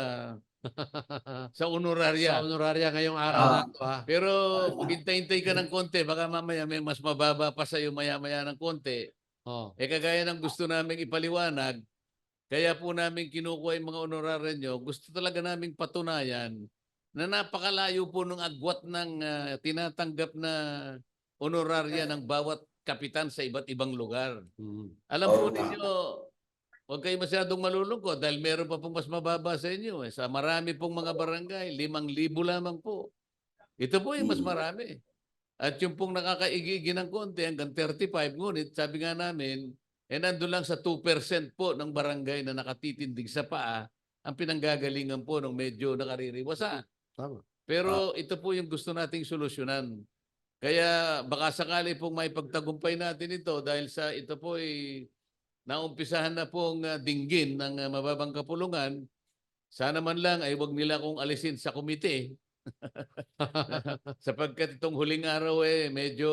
Sa honoraria. honoraria ngayong araw Ah. na ito, ha? Pero maghintay-hintay ka ng konti, baka mamaya may mas mababa pa sa'yo maya-maya ng konti. Oh. Kagaya ng gusto naming ipaliwanag, kaya po namin kinukuha yung mga honoraria nyo, gusto talaga naming patunayan na napakalayo po ng agwat ng tinatanggap na honoraria ng bawat kapitan sa iba't ibang lugar. Mm. Alam po ninyo, huwag kayo masyadong malulungkot dahil meron pa pong mas mababa sa inyo. Sa marami pong mga barangay, 5,000 lamang po. Ito po yung mas marami. At yung pong nakakaigigi ng konti hanggang 35, ngunit sabi nga namin, nandun lang sa 2% po ng barangay na nakatitindig sa paa ang pinanggagalingan po ng medyo nakaririwasan. Tama. Pero ito po yung gusto nating solusyonan. Kaya baka sakali pong may pagtagumpay natin ito dahil sa ito po ay naumpisahan na pong dinggin ng mababang kapulungan, sana man lang ay wag nila kong alisin sa komite. Sapagkat itong huling araw medyo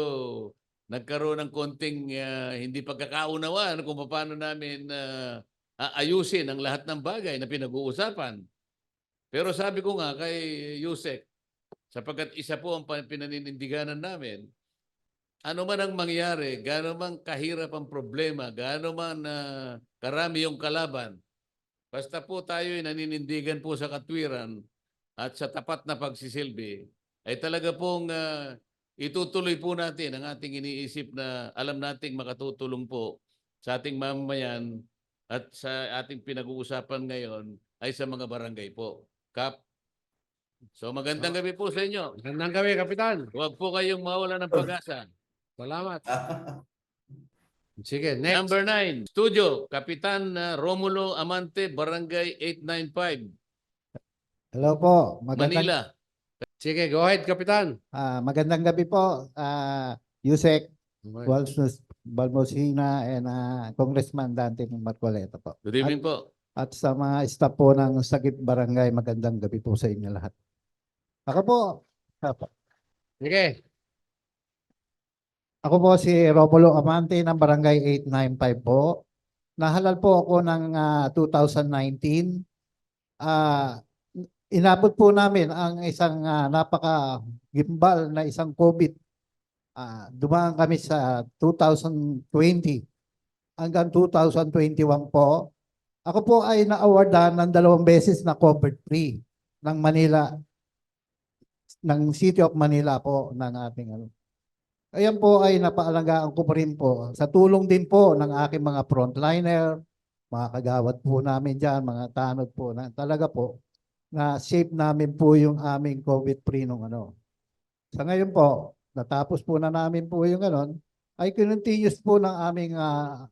nagkaroon ng konting hindi pagkakaunawaan kung paano namin aayusin ang lahat ng bagay na pinag-uusapan. Pero sabi ko nga kay Yusek, sapagkat isa po ang pinaninindiganan namin, ano man ang mangyari, gaano man kahirap ang problema, gaano man karami yung kalaban, basta po tayo ay naninindigan po sa katwiran at sa tapat na pagsisilbi, ay talaga pong itutuloy po natin ang ating iniisip na alam nating makatutulong po sa ating mamamayan at sa ating pinag-uusapan ngayon ay sa mga barangay po. Kap. So magandang gabi po sa inyo. Magandang gabi, Kapitan. Huwag po kayong mawala ng pag-asa. Salamat. Sige, next. Number 9, studio, Kapitan Romulo Amante, Barangay 895, Hello po. Manila. Sige, go ahead, Kapitan. Magandang gabi po. Yusek Balmosina and Congressman Dante Marcoleta po. Good evening po. At sa mga staff po ng Sagip Barangay, magandang gabi po sa inyo lahat. Ako po. Sige. Ako po si Romulo Amante ng Barangay 895 po. Nahalal po ako ng 2019. Inabot po namin ang isang napaka-gimbal na isang COVID. Dumaan kami sa 2020 hanggang 2021 po. Ako po ay na-awardan ng 2 beses na COVID-free ng Manila, ng City of Manila po ng ating ano. Ayan po ay napaalagaan ko pa rin po sa tulong din po ng aking mga frontliner, mga kagawad po namin dyan, mga tanod po na talaga po na safe namin po yung aming COVID-free nung ano. Sa ngayon po, natapos po na namin po yung ganon, ay continuous po ng aming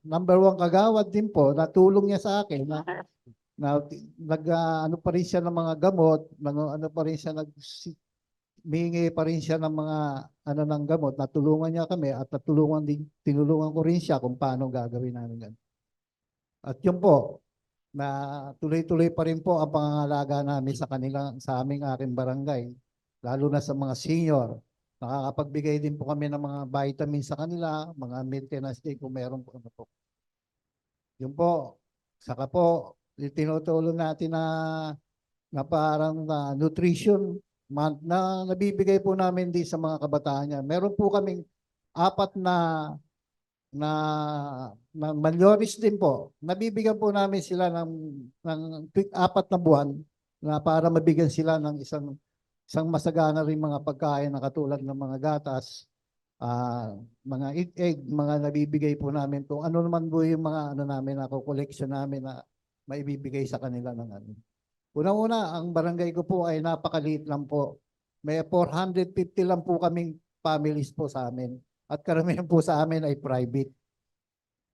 number 1 kagawad din po, natulong niya sa akin na ano pa rin siya ng mga gamot, ano pa rin siya mingi pa rin siya ng mga ano ng gamot, natulungan niya kami at tinulungan ko rin siya kung paano gagawin namin yan. At yun po, na tuloy-tuloy pa rin po ang pangangalaga namin sa aming aking barangay, lalo na sa mga senior. Nakakapagbigay din po kami ng mga vitamins sa kanila, mga maintenance day kung meron po. Ano po. Yun po, saka po, tinutulong natin na parang nutrition month na nabibigay po namin din sa mga kabataan niya. Meron po kaming 4 na malnourished din po. Nabibigyan po namin sila ng 4 na buwan na para mabigyan sila ng isang masagana rin mga pagkain na katulad ng mga gatas, mga egg, mga nabibigay po namin kung ano naman po yung mga ano namin na collection namin na maibibigay sa kanila ng ano. Unang-una, ang barangay ko po ay napakaliit lang po. May 450 lang po kaming families po sa amin. At karamihan po sa amin ay private.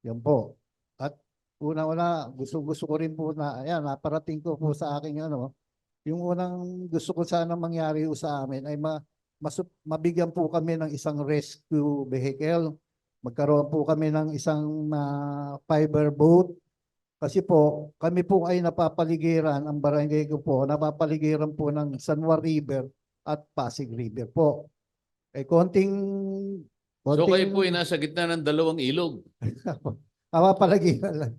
Yan po. At una-una, gusto ko rin po na, ayan, naparating ko po sa aking ano, yung unang gusto ko sana mangyari sa amin ay mabigyan po kami ng isang rescue vehicle. Magkaroon po kami ng isang fiber boat. Kasi po, kami po ay napapaligiran, ang barangay ko po, napapaligiran po ng San Juan River at Pasig River po. So kayo po ay nasa gitna ng 2 ilog. Napapaligiran lang.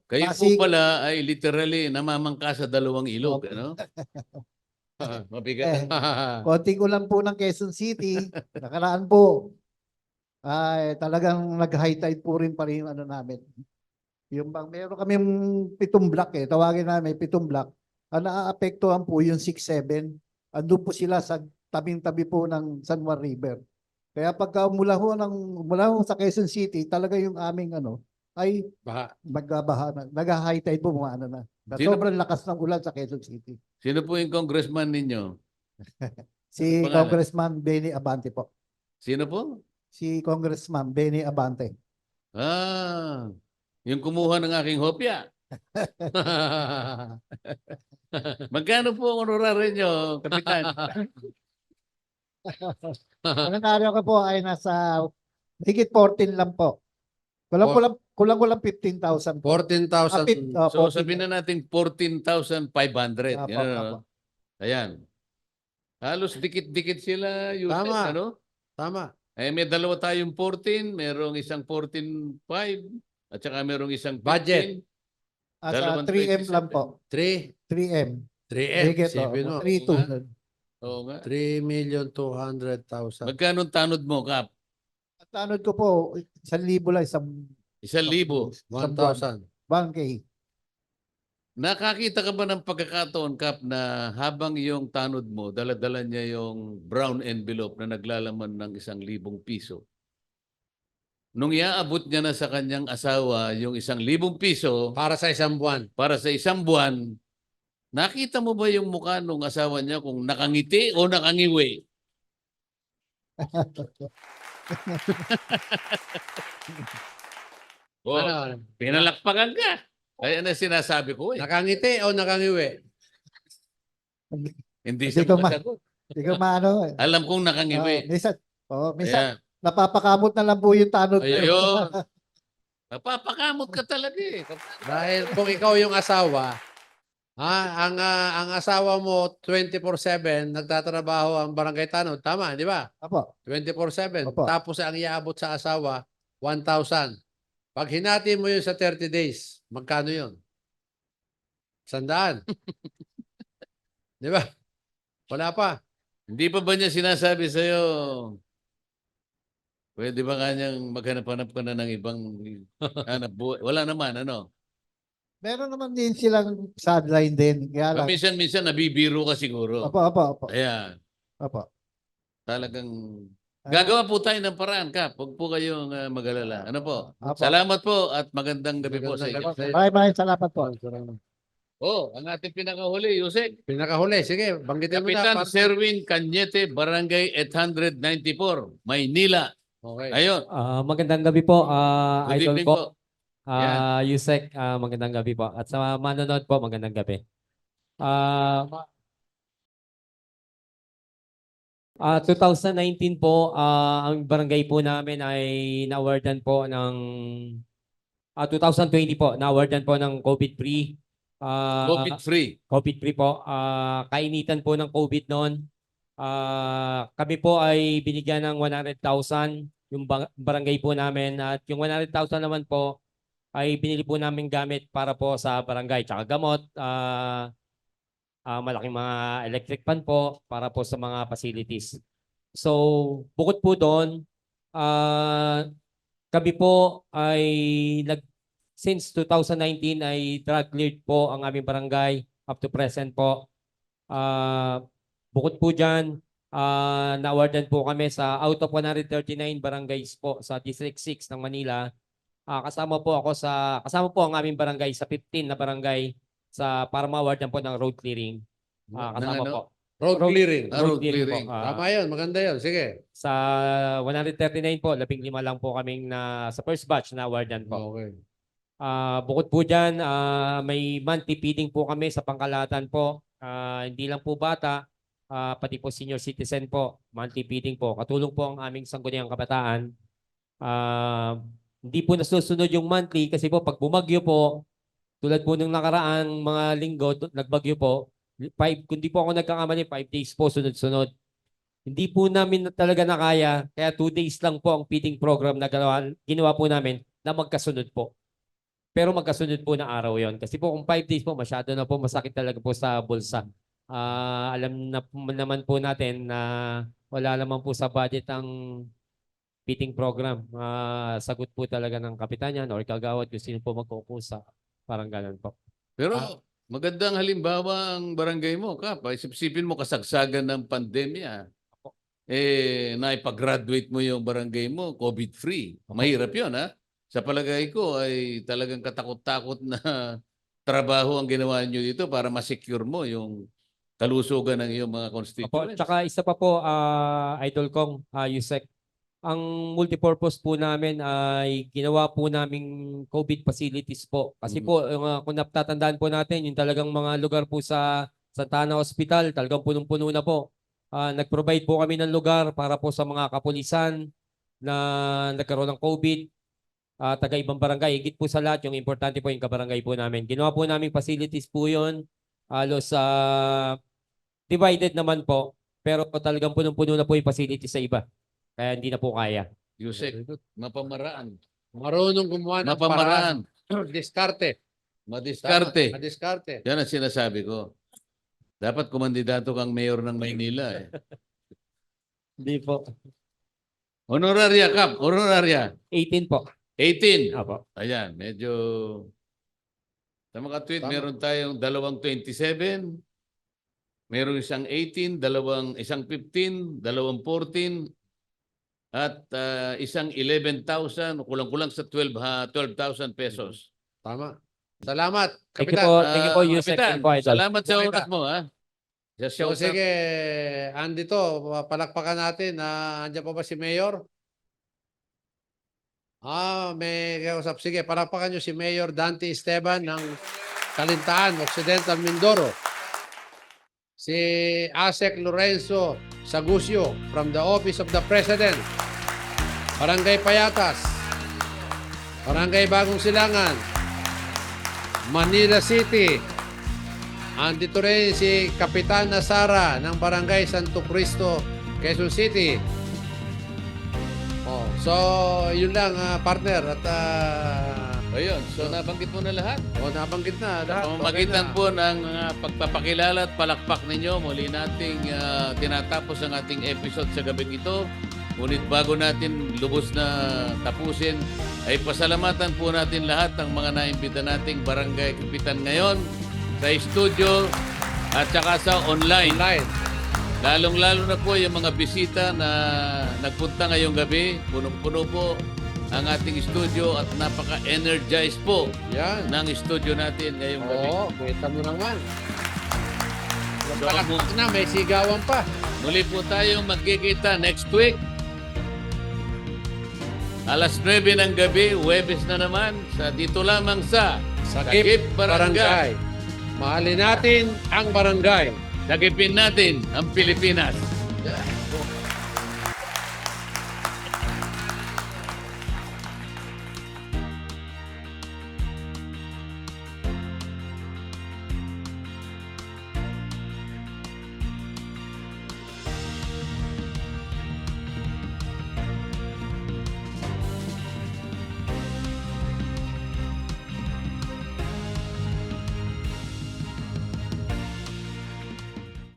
Kayo po Pasig, pala ay literally namamangka sa dalawang ilog, Opo. ano? Mabigat. konting ulan po ng Quezon City, nakaraan po, ay talagang nag-high tide po rin pa rin yung ano namin. Yung bang meron kaming 7 block tawagin namin 7 block. Ang naaapektuhan po yung 6-7. Andun po sila sa tabing-tabi po ng San Juan River. Kaya pagka mula ho sa Quezon City, talaga yung aming ay Baha. nagbabaha na. Nag-high tide po mga na. Sino- Sobrang lakas ng ulan sa Quezon City. Sino po yung congressman ninyo? Si Ano pangalan? Congressman Benny Abante po. Sino po? Si Congressman Benny Abante. Ah, yung kumuha ng aking hopya. Magkano po ang honorary nyo, Kapitan? Ang nangyari ko po ay nasa higit 14 lang po. Kulang 15,000 po. 14,000. So sabihin na natin 14,500. Apo, Yan, ano? apo. Ayan. Halos dikit-dikit sila. Yusek, Tama. ano? Tama. Eh, may dalawa tayong 14, merong isang 14.5, at saka merong isang 15. Budget. Asa Dalawang 3M lang 27. po. 3M. 3M. Higit, Sipin mo. 3,200. Oo nga. 3,200,000. Magkano ang tanod mo, Kap? At tanod ko po, 1,000 lang, 1,000. 1,000. 1K. Nakakita ka ba ng pagkakataon, Kap, na habang yung tanod mo, dala-dala niya yung brown envelope na naglalaman ng 1,000 piso? Nung iaabot niya na sa kanyang asawa yung 1,000 piso Para sa isang buwan. para sa isang buwan, nakita mo ba yung mukha nung asawa niya kung nakangiti o nakangiwi? Oh, Ano? pinalakpakan ka. Kaya na sinasabi ko eh. Nakangiti o nakangiwi? Hindi Hindi siya ko ma- makasagot. Hindi ko maano. Alam kong nakangiwi. Minsan, Kaya, napapakamot na lang po yung tanod ko. ayun. Napapakamot ka talaga eh. Dahil kung ikaw yung asawa, ang asawa mo 24/7 nagtatrabaho ang barangay tanod, tama, di ba? Apo. 24/7. Opo. Tapos ang iaabot sa asawa 1,000. Pag hinati mo yun sa 30 days, magkano yun? 100. Di ba? Wala pa. Hindi pa ba niya sinasabi sa'yo, pwede ba kanyang maghanap-hanap ka na ng ibang hanap buhay? Wala naman, ano? Meron naman din silang sideline din. Kaya lang. Minsan-minsan nabibiro ka siguro. Opo. Ayan. Opo. Talagang gagawa po tayo ng paraan, Kap. Huwag po kayong mag-alala. Ano po? Opo. Salamat po at magandang gabi po sa inyo. Maraming salamat po. Oh, ang ating pinakahuli, Yusek. Pinakahuli, sige, banggitin mo na. Kapitan Serwin Cañete, Barangay 894, Maynila. Okay. Ayun. Magandang gabi po, Good Idol evening po. po. Yan. Yusek, magandang gabi po. At sa manonood po, magandang gabi. 2019 po, ang barangay po namin ay na-awardan po ng 2020 po, na-awardan po ng COVID-free. COVID-free. COVID-free po. Kainitan po ng COVID noon. Kami po ay binigyan ng 100,000 yung barangay po namin, at yung 100,000 naman po ay binili po namin gamit para po sa barangay, tsaka gamot, malaking mga electric fan po para po sa mga facilities. So, bukod po doon, kami po ay since 2019 ay drug cleared po ang aming barangay up to present po. Bukod po dyan, na-awardan po kami sa out of 139 barangays po sa District 6 ng Manila. Kasama po ang aming barangay sa 15 na barangay para ma-awardan po ng road clearing. Kasama ano? po. Road clearing. Road clearing. po. Tama yun, maganda yun. Sige. Sa 139 po, 15 lang po kaming sa first batch na awardan po. Okay. Bukod po dyan, may monthly feeding po kami sa Pangkalahatan po. Hindi lang po bata, pati po senior citizen po, monthly feeding po. Katulong po ang aming sangguniang kabataan. Hindi po nasusunod yung monthly kasi po pag bumagyo po, tulad po ng nakaraang mga linggo, nagbagyo po, kundi po ako nagkakamali, 5 days po sunod-sunod. Hindi po namin talaga nakaya, kaya 2 days lang po ang feeding program na ginawa po namin na magkasunod po. Pero magkasunod po na araw yon. Kasi po kung 5 days po, masyado na po masakit talaga po sa bulsa. Alam na naman po natin na wala naman po sa budget ang fitting program. Sagot po talaga ng kapitan yan or kagawad kung sino po magkukusa. Parang ganun po. Pero magandang halimbawa ang barangay mo, Kap. Isipin mo kasagsagan ng pandemya. Naipag-graduate mo yung barangay mo, COVID-free. Mahirap yun, ha? Sa palagay ko ay talagang katakot-takot na trabaho ang ginawa niyo dito para ma-secure mo yung kalusugan ng iyong mga Opo, constituents. tsaka isa pa po, Idol Kong, Yusek, ang multipurpose po namin ay ginawa po naming COVID facilities po. Kasi po, kung natatandaan po natin, yung talagang mga lugar po sa Santa Ana Hospital, talagang punong-puno na po. Nag-provide po kami ng lugar para po sa mga kapulisan na nagkaroon ng COVID, taga ibang barangay. Higit po sa lahat, yung importante po yung kabarangay po namin. Ginawa po naming facilities po yun. Halos divided naman po, pero talagang punong-puno na po yung facilities sa iba. Kaya hindi na po kaya. Yusek, mapamaraan. Marunong gumawa ng Mapamaraan. paraan. Diskarte. Madiskarte. Madiskarte. Yan ang sinasabi ko. Dapat kumandidato kang mayor ng Maynila. Hindi po. Honoraria, Kap. Honoraria. 18 po. 18. Apo. Ayan, medyo... Sa mga tweet, Tama. meron tayong 27, meron isang 18, isang 15, 14, at isang 11,000, kulang-kulang sa 12,000 pesos. Tama. Salamat, Thank you Kapitan. po. Thank you po, Yusek. Kapitan, Thank you po, Idol. salamat sa Kapitan. oras mo, ha? So, sige, andito, palakpakan natin. Andiyan pa ba si Mayor? May kausap. Sige, palakpakan nyo si Mayor Dante Esteban ng Calintaan, Occidental Mindoro. Si Asek Lorenzo Sagusio from the Office of the President. Barangay Payatas. Barangay Bagong Silangan. Manila City. Andito rin si Kapitan Nasara ng Barangay Santo Cristo, Quezon City. So, yun lang, partner. At, Ayun, so nabanggit mo na lahat. nabanggit na. Lahat. Pamamagitan po ng pagpapakilala at palakpak ninyo, muli nating tinatapos ang ating episode sa gabing ito. Ngunit bago natin lubos na tapusin, ay pasalamatan po natin lahat ng mga naimbita nating barangay kapitan ngayon sa studio at saka sa online. Lalong-lalo na po yung mga bisita na nagpunta ngayong gabi. Punong-puno po ang ating studio at napaka-energized po Yan. ng studio natin ngayong gabi. Oo, kita mo naman. So, Palakpak na, may sigawan pa. muli po tayong magkikita next week. Alas 9 ng gabi, Huwebes na naman, sa dito lamang sa Sagip Barangay. Mahalin natin ang barangay. Sagipin natin ang Pilipinas.